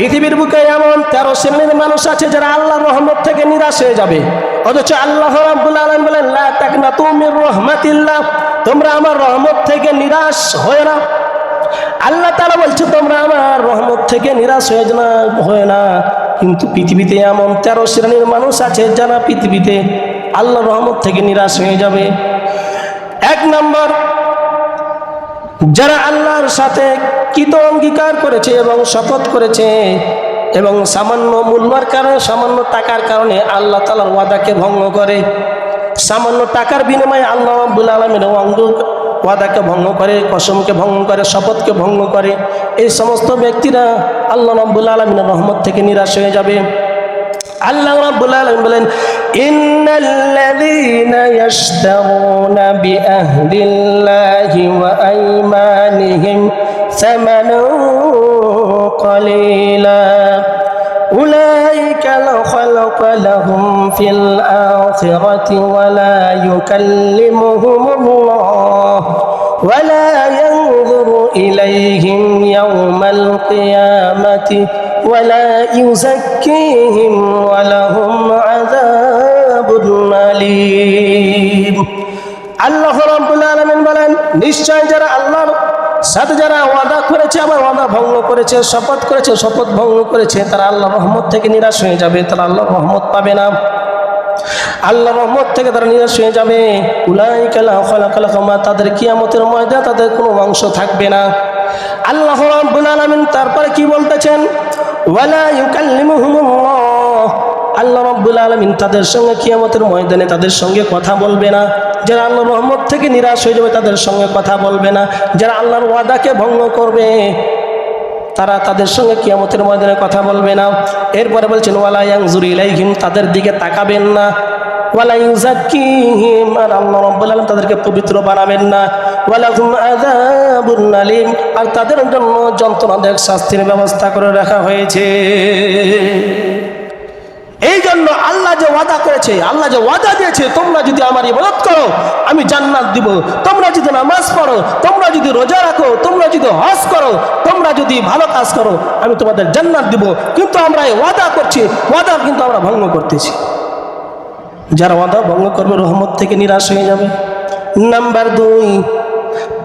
পৃথিবীর বুকে এমন 13 শ্রেণীর মানুষ আছে যারা আল্লাহর রহমত থেকে নিরাশ হয়ে যাবে, অথচ আল্লাহ রাব্বুল আলামিন বলেন লা তাকনাতু মির রাহমাতিল্লাহ, তোমরা আমার রহমত থেকে নিরাশ হয় না। আল্লাহ তাআলা বলছে তোমরা আমার রহমত থেকে নিরাশ হয় না। কিন্তু পৃথিবীতে এমন 13 শ্রেণীর মানুষ আছে যারা পৃথিবীতে আল্লাহর রহমত থেকে নিরাশ হয়ে যাবে। 1 নম্বর, যারা আল্লাহর সাথে কৃত অঙ্গীকার করেছে এবং শপথ করেছে এবং সামান্য মূল্যের কারণে, সামান্য টাকার কারণে আল্লাহ তাআলার ওয়াদাকে ভঙ্গ করে, সামান্য টাকার বিনিময়ে আল্লাহ রাব্বুল আলামিনের ওয়াদাকে ভঙ্গ করে, কসমকে ভঙ্গ করে, শপথকে ভঙ্গ করে, এই সমস্ত ব্যক্তিরা আল্লাহ রাব্বুল আলামিনের রহমত থেকে নিরাশ হয়ে যাবে। আল্লাহ রাব্বুল আলামিন বলেন ইন্নাল্লাযীনা ইয়াশতারুনা বিআহদিল্লাহি ওয়া আইমানিহিম সামানান ক্বালীলা উলাইকা লা খালাকা লাহুম ফিল আখিরাতি ওয়া লা ইউকাল্লিমুহুমুল্লাহ ওয়া লা ইয়ানযুরু ইলাইহিম ইয়াওমাল কিয়ামাতি ওয়া লা ইউযাক্কিহিম ওয়া লাহুম আযাবুন আলীম। আল্লাহ রাব্বুল আলামিন বলেন নিশ্চয় যারা আল্লাহর সাথে যারা ওয়াদা করেছে, আবার ওয়াদা ভঙ্গ করেছে, শপথ করেছে, শপথ ভঙ্গ করেছে, তারা আল্লাহর রহমত থেকে নিরাশ হয়ে যাবে, তারা আল্লাহর রহমত পাবে না, আল্লাহর রহমত থেকে তারা নিরাশ হয়ে যাবে। উলাইকা লা খালাকা লাহুম, তাদের কিয়ামতের ময়দানে তাদের কোনো অংশ থাকবে না। আল্লাহ রাব্বুল আলামিন তারপরে কি বলতেছেন ওয়ালা ইউকাল্লিমুহুমুল্লাহ, আল্লাহ রাব্বুল আলামিন তাদের সঙ্গে কিয়ামতের ময়দানে তাদের সঙ্গে কথা বলবে না। যারা আল্লাহর রহমত থেকে নিরাশ হয়ে যাবে তাদের সঙ্গে কথা বলবে না, যারা আল্লাহর ওয়াদাকে ভঙ্গ করবে তারা তাদের সঙ্গে কিয়ামতের ময়দানে কথা বলবে না। এরপরে বলছেন ওয়ালা ইয়ানজুরু ইলাইহিম, তাদের দিকে তাকাবেন না, ওয়ালা ইউযাক্কিহিম, আর আল্লাহ রাব্বুল আলামিন তাদেরকে পবিত্র বানাবেন না, ওয়ালাহুম আযাবুন আলীম, আর তাদের জন্য যন্ত্রণাদায়ক শাস্তির ব্যবস্থা করে রাখা হয়েছে। এই জন্য আল্লাহ যে ওয়াদা করেছে, আল্লাহ যে ওয়াদা দিয়েছে তোমরা যদি আমার ইবাদত করো আমি জান্নাত দিব, তোমরা যদি নামাজ পড়ো, তোমরা যদি রোজা রাখো, তোমরা যদি হজ করো, তোমরা যদি ভালো কাজ করো আমি তোমাদের জান্নাত দিব। কিন্তু আমরা এই ওয়াদা করছি, ওয়াদা কিন্তু আমরা ভঙ্গ করতেছি। যারা ওয়াদা ভঙ্গ করবে রহমত থেকে নিরাশ হয়ে যাবে। নাম্বার 2,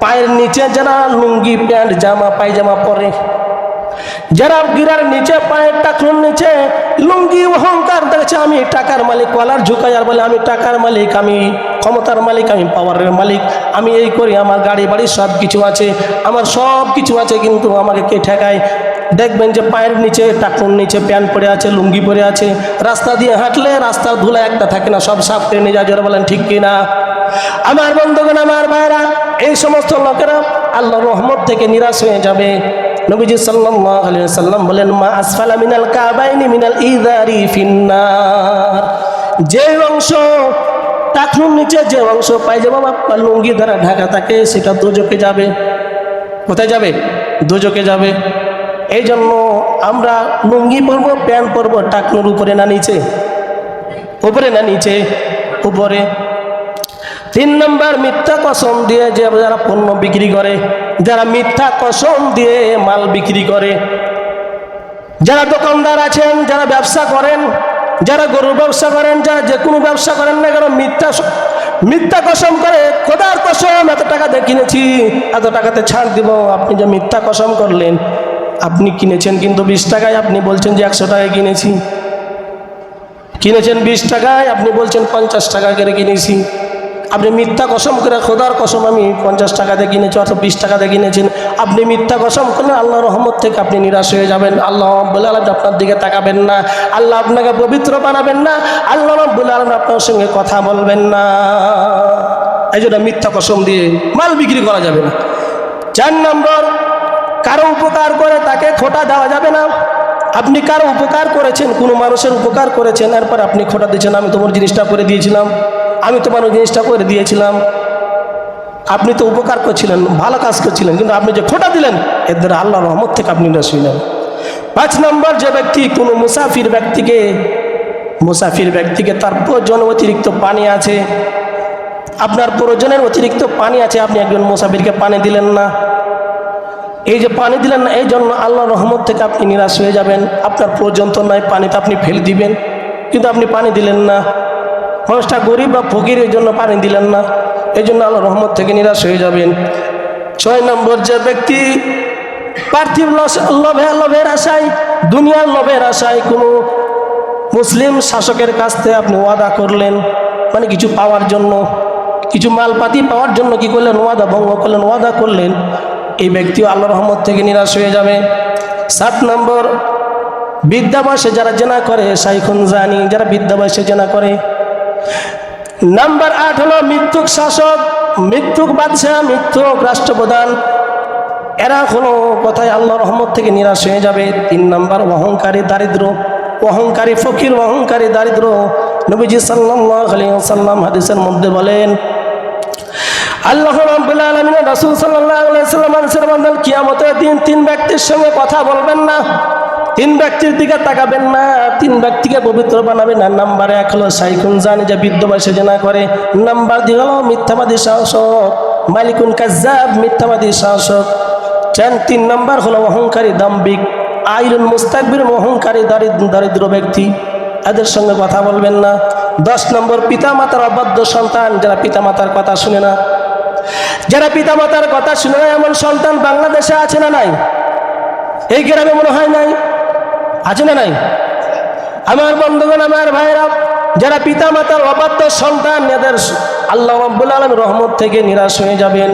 পায়ের নিচে যারা লুঙ্গি প্যান্ট জামা পায়জামা পরে, যারা গিরার নিচে পায়ের টাকনুর নিচে লুঙ্গি অহংকার দেখছে আমি টাকার মালিক, কলার ঝুঁকাই আর বলে আমি টাকার মালিক, আমি ক্ষমতার মালিক, আমি পাওয়ারের মালিক, আমি এই করি, আমার গাড়ি বাড়ি সব কিছু আছে, আমার সব কিছু আছে, কিন্তু আমাকে কে ঠেকায়? দেখবেন যে পায়ের নিচে টাকনুর নিচে প্যান্ট পরে আছে, লুঙ্গি পরে আছে, রাস্তা দিয়ে হাঁটলে রাস্তার ধুলা একটা থাকে না, সব সাফ করে নিয়ে যায়। জোরে বলেন ঠিক কিনা? আমার বন্ধুগণ, আমার ভাইরা, এই সমস্ত লোকেরা আল্লাহর রহমত থেকে নিরাশ হয়ে যাবে। নবীজি সাল্লাল্লাহু আলাইহি ওয়াসাল্লাম বলেন মা আসফালা মিনাল কাবাইনি মিনাল ইযারি ফিন্নার, যে অংশ টাকনুর নিচে, যে অংশ পায়জামা বা লুঙ্গি দ্বারা ঢাকা থাকে সেটা দোজখে যাবে। কোথায় যাবে? দোজখে যাবে। এই জন্য আমরা লুঙ্গি পরবো, প্যান্ট পরবো টাকনুর উপরে না নিচে? উপরে না নিচে? উপরে। 3 নম্বর, মিথ্যা কসম দিয়ে যে যারা পণ্য বিক্রি করে, যারা মিথ্যা কসম দিয়ে মাল বিক্রি করে, যারা দোকানদার আছেন, যারা ব্যবসা করেন, যারা গরুর ব্যবসা করেন, যারা যে কোনো ব্যবসা করেন না কেন, মিথ্যা কসম করে, খোদার কসম এত টাকা দিয়ে কিনেছি, এত টাকাতে ছাড় দিব। আপনি যে মিথ্যা কসম করলেন, আপনি কিনেছেন কিন্তু 20 টাকায়, আপনি বলছেন যে 100 টাকায় কিনেছি। কিনেছেন 20 টাকায়, আপনি বলছেন 50 টাকা করে কিনেছি। আপনি মিথ্যা কসম করে, খোদার কসম আমি 50 টাকাতে কিনেছি অথবা 20 টাকাতে কিনেছেন, আপনি মিথ্যা কসম করলে আল্লাহর রহমত থেকে আপনি নিরাশ হয়ে যাবেন। আল্লাহ রাব্বুল আলামিন আপনার দিকে তাকাবেন না, আল্লাহ আপনাকে পবিত্র বানাবেন না, আল্লাহ রাব্বুল আলামিন আপনার সঙ্গে কথা বলবেন না। এই জন্য মিথ্যা কসম দিয়ে মাল বিক্রি করা যাবে না। 4 নম্বর, কারো উপকার করে তাকে খোটা দেওয়া যাবে না। আপনি কারো উপকার করেছেন, কোনো মানুষের উপকার করেছেন, এরপর আপনি খোটা দিয়েছেন, আমি তোমার জিনিসটা করে দিয়েছিলাম, আমি তোমার জিনিসটা করে দিয়েছিলাম। আপনি তো উপকার করছিলেন, ভালো কাজ করছিলেন, কিন্তু আপনি যে খোটা দিলেন এর দ্বারা আল্লাহর রহমত থেকে আপনি নিরাশ হলেন। 5 নম্বর, যে ব্যক্তি কোনো মুসাফির ব্যক্তিকে তার প্রয়োজন অতিরিক্ত পানি আছে, আপনার প্রয়োজনের অতিরিক্ত পানি আছে, আপনি একজন মুসাফিরকে পানি দিলেন না, এই যে পানি দিলেন না, এই জন্য আল্লাহর রহমত থেকে আপনি নিরাশ হয়ে যাবেন। আপনার পর্যন্ত নয়, পানিতে আপনি ফেলে দিবেন, কিন্তু আপনি পানি দিলেন না। মানুষটা গরিব বা ফকির, এই জন্য পানি দিলেন না, এই জন্য আল্লাহর রহমত থেকে নিরাশ হয়ে যাবেন। 6 নম্বর, যে ব্যক্তি পার্থিব লোভের আশায়, দুনিয়ার লোভের আশায় কোনো মুসলিম শাসকের কাছ থেকে আপনি ওয়াদা করলেন, মানে কিছু পাওয়ার জন্য, কিছু মালপাতি পাওয়ার জন্য কি করলেন, ওয়াদা ভঙ্গ করলেন, ওয়াদা করলেন, এই ব্যক্তিও আল্লাহর রহমত থেকে নিরাশ হয়ে যাবে। 7 নম্বর, বৃদ্ধা বয়সে যারা জেনা করে, শাইখুন জানি, যারা বৃদ্ধা বয়সে জেনা করে। নাম্বার 8 হলো মৃত্যুক শাসক, মৃত্যুক বাদশাহ, মৃত্যুক রাষ্ট্রপ্রধান, এরা কোনো কথায় আল্লাহর রহমত থেকে নিরাশ হয়ে যাবে। 3 নম্বর, অহংকারী দারিদ্র, অহংকারী ফকির, অহংকারী দারিদ্র। নবীজি সাল্লাল্লাহু আলাইহি ওয়াসাল্লাম হাদিসের মধ্যে বলেন, আল্লাহ রাব্বুল আলামিন, রাসূল সাল্লাল্লাহু আলাইহি ওয়াসাল্লাম বলেন, কিয়ামতের দিন 3 ব্যক্তির সঙ্গে কথা বলবেন না, 3 ব্যক্তির দিকে তাকাবেন না, 3 ব্যক্তিকে পবিত্র বানাবেন না। নাম্বার 1 হলো শাইখুন জানি, যে বৃদ্ধ বয়সে জেনা করে। নাম্বার 2 হলো মিথ্যাবাদী শাসক, মালিকুন কাজ্জাব, মিথ্যাবাদী শাসক। 3 নম্বর হলো অহংকারী দাম্ভিক, আইলুন মুস্তাকবির, অহংকারী দারিদ্র ব্যক্তি, এদের সঙ্গে কথা বলবেন না। 10 নম্বর, পিতামাতার অবাধ্য সন্তান, যারা পিতামাতার কথা শুনে না, যারা পিতামাতার কথা শুনে না, এমন সন্তান বাংলাদেশে আছে না নাই? এই গ্রামে মনে হয় নাই, আছে না নাই? আমার বন্ধুগণ, আমার ভাইরা, যারা পিতামাতার অবাধ্য সন্তান, এদের আল্লাহ রাব্বুল আলামিন রহমত থেকে নিরাশ হয়ে যাবেন।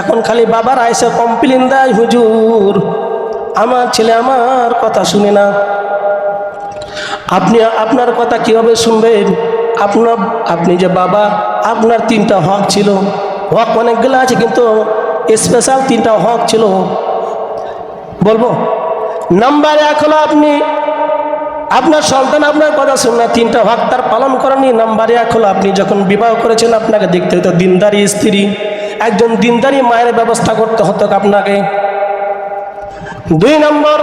এখন খালি বাবার আইসা কমপ্লেন দেয়, হুজুর আমার ছেলে আমার কথা শুনে না। আপনি আপনার কথা কিভাবে শুনবেন? আপনি যে বাবা, আপনার 3টা হক ছিল, হক অনেকগুলো আছে, কিন্তু স্পেশাল 3টা হক ছিল, বলবো। নাম্বার 1 হলো আপনার সন্তান আপনার কথা শুনে না, 3টা হক তার পালন করেনি। নাম্বার 1 হলো আপনি যখন বিবাহ করেছেন, আপনাকে দেখতে হতো দিনদারি স্ত্রী, একজন দিনদারি মায়ের ব্যবস্থা করতে হতো আপনাকে। 2 নম্বর,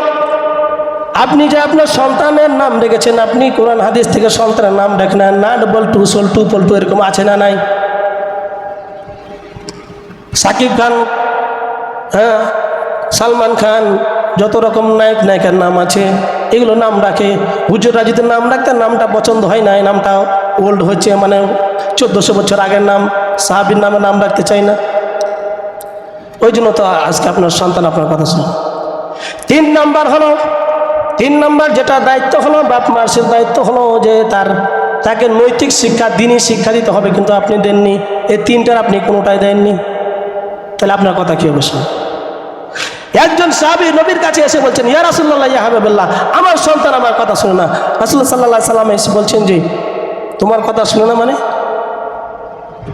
আপনি যে আপনার সন্তানের নাম রেখেছেন, আপনি কোরআন হাদিস থেকে সন্তানের নাম রেখেন, না ডবল টু সোল টু পল্টু, এরকম আছে না নাই? সাকিব খান, হ্যাঁ, সালমান খান, যত রকম নায়ক নায়িকার নাম আছে, এগুলো নাম রাখে। হুজুররা যদি নাম রাখতে, নামটা পছন্দ হয় না, এই নামটা ওল্ড হচ্ছে, মানে 1400 বছর আগের নাম, সাহাবীর নামে নাম রাখতে চাই না, ওই জন্য তো আজকে আপনার সন্তান আপনার কথা শুনে। 3 নম্বর যেটা দায়িত্ব হলো বাপ মার, সে দায়িত্ব হলো যে তাকে নৈতিক শিক্ষা, দ্বীনি শিক্ষা দিতে হবে, কিন্তু আপনি দেননি। এই 3টার আপনি কোনোটাই দেননি, তাহলে আপনার কথা কি হবে? একজন সাহাবী নবীর কাছে এসে বলছেন, ইয়া রাসূলুল্লাহ, ইয়া হাবিবাল্লাহ, আমার সন্তান আমার কথা শুনে না। রাসূল সাল্লাল্লাহু আলাইহি ওয়াসাল্লাম এসে বলছেন যে, তোমার কথা শুনে না মানে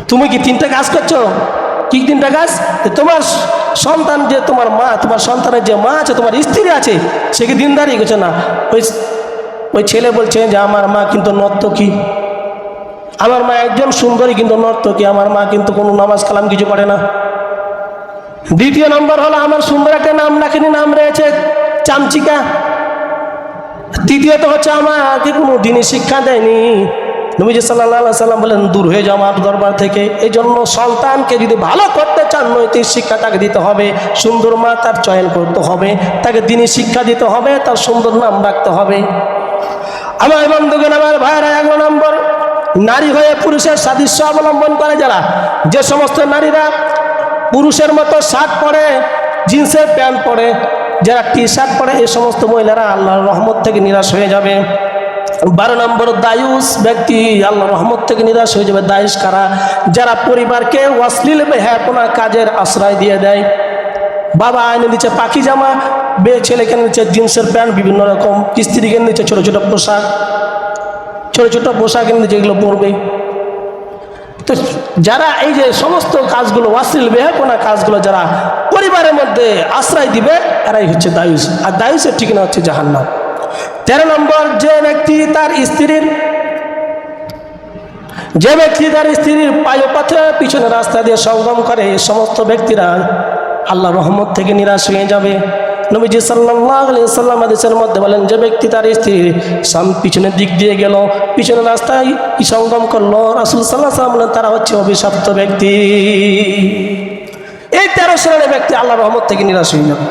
তুমি কি 3টা কাজ করছো? কি 3টা কাজ? তোমার সন্তান, যে তোমার মা, তোমার সন্তানের যে মা আছে, তোমার স্ত্রী আছে, সে কি দিনদারি করছে না? ওই ছেলে বলছে যে আমার মা কিন্তু নর্তকী, আমার মা একজন সুন্দরী কিন্তু নর্তকী, আমার মা কিন্তু কোনো নামাজ কালাম কিছু পড়ে না। 2 নম্বর হলো আমার সুন্দর একটা নাম রাখেনি, নাম রয়েছে চামচিকা। 3য়ত হচ্ছে আমাকে কোনো দ্বীনি শিক্ষা দেয়নি। নবীজি সাল্লাল্লাহু আলাইহি ওয়াসাল্লাম বলেন, দূর হয়ে যাও আমার দরবার থেকে। এই জন্য সন্তানকে যদি ভালো করতে চান, নৈতিক শিক্ষা তাকে দিতে হবে, সুন্দর মা তার চয়ন করতে হবে, তাকে দ্বীনি শিক্ষা দিতে হবে, তার সুন্দর নাম রাখতে হবে। আমার বন্ধুগণ, আমার ভাইরা, 1 নম্বর, নারী হয়ে পুরুষের সাদৃশ্য অবলম্বন করে যারা, যে সমস্ত নারীরা পুরুষের মতো শার্ট পরে, জিন্সের প্যান্ট পরে, যারা টি-শার্ট পরে, এই সমস্ত মহিলারা আল্লাহর রহমত থেকে নিরাশ হয়ে যাবে। 12 নম্বর, দায়ুস ব্যক্তি, আল্লাহর রহমত থেকে নিরাশ হয়ে যাবে। দায়ুস কারা? যারা পরিবারকে অশ্লীল বেহায়াপনা কাজের আশ্রয় দিয়ে দেয়। বাবা এনে দিচ্ছে পাখি জামা, ছেলে কিনে দিচ্ছে জিন্সের প্যান্ট, বিভিন্ন রকম, স্ত্রী কিনে দিচ্ছে ছোটো ছোটো পোশাক, কিনে দিচ্ছে, এগুলো পরবে। তো যারা এই যে সমস্ত কাজগুলো, অশ্লীল বেহায়াপনা কাজগুলো যারা পরিবারের মধ্যে আশ্রয় দিবে, এরাই হচ্ছে দায়ুস। আর দায়ুসের ঠিকানা হচ্ছে জাহান্নাম। 13 নম্বর, যে ব্যক্তি তার স্ত্রীর পায়পথে পিছনে রাস্তা দিয়ে সঙ্গম করে, এই সমস্ত ব্যক্তিরা আল্লাহ রহমত থেকে নিরাশ হয়ে যাবে। নবীজি সাল্লাল্লাহু আলাইহি ওয়াসাল্লাম হাদিসের মধ্যে বলেন, যে ব্যক্তি তার স্ত্রীর পিছনের দিক দিয়ে গেল, পিছনে রাস্তায় সঙ্গম করলো, রাসূল সাল্লাল্লাহু আলাইহি ওয়াসাল্লাম বলেন, তারা হচ্ছে অভিশপ্ত ব্যক্তি। এই 13 শ্রেণীর ব্যক্তি আল্লাহ রহমত থেকে নিরাশ হয়ে যাবে।